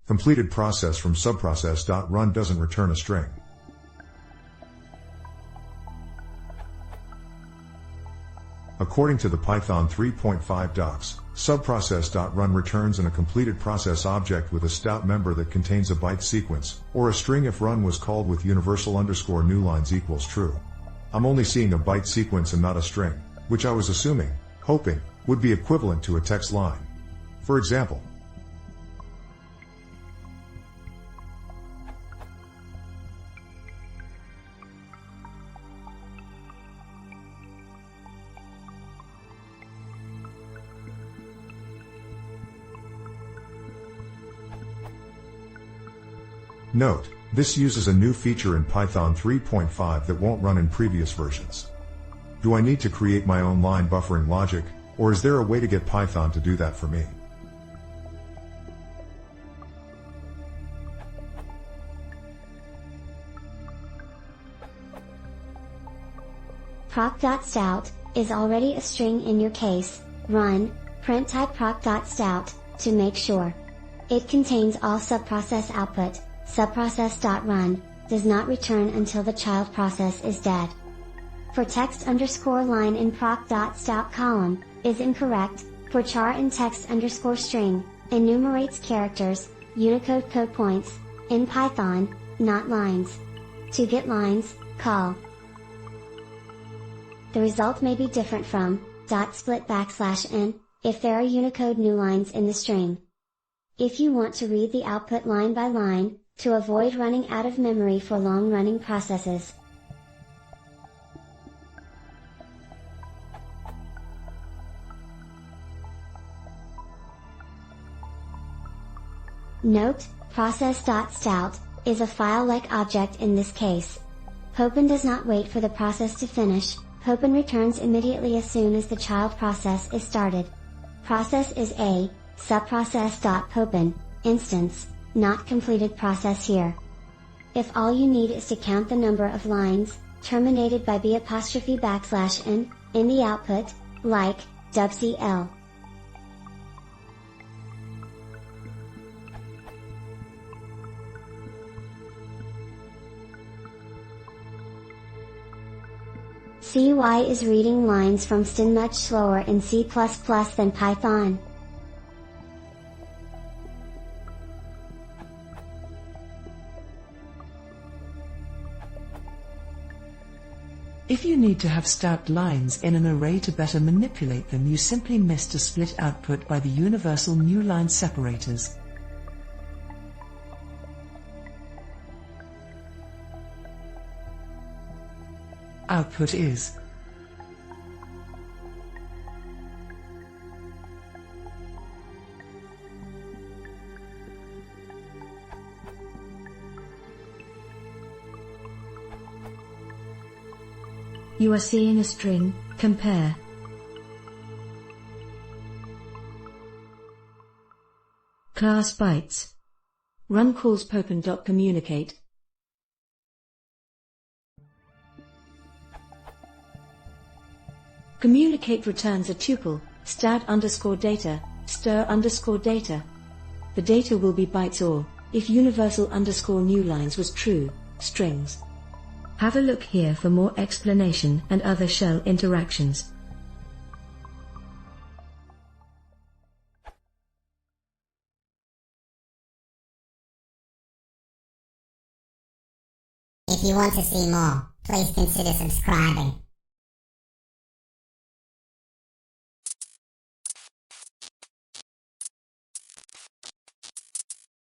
Completed process from subprocess.run doesn't return a string. According to the Python 3.5 docs, subprocess.run returns in a completed process object with a stout member that contains a byte sequence, or a string if run was called with universal_newlines equals true. I'm only seeing a byte sequence and not a string, which I was hoping, would be equivalent to a text line. For example, note, this uses a new feature in Python 3.5 that won't run in previous versions. Do I need to create my own line buffering logic, or is there a way to get Python to do that for me? proc.stout is already a string in your case. Run print type proc.stout to make sure. It contains all subprocess output. Subprocess.run does not return until the child process is dead. For text_line in proc.stout column is incorrect. For char in text_string enumerates characters, Unicode code points, in Python, not lines. To get lines, call. The result may be different from .split\n if there are Unicode new lines in the string. If you want to read the output line by line, to avoid running out of memory for long-running processes. Note, process.stout is a file-like object in this case. Popen does not wait for the process to finish. Popen returns immediately as soon as the child process is started. Process is a subprocess.popen instance, not completed process here. If all you need is to count the number of lines, terminated by b''n, in the output, like, wcl. CUI is reading lines from STIN much slower in C++ than Python. If you need to have stout lines in an array to better manipulate them, you simply missed a split output by the universal new line separators. Output is You are seeing a string, compare. Class bytes. Run calls popen.communicate. Communicate returns a tuple, stat_data, stir_data. The data will be bytes or, if universal_newlines was true, strings. Have a look here for more explanation and other shell interactions. If you want to see more, please consider subscribing.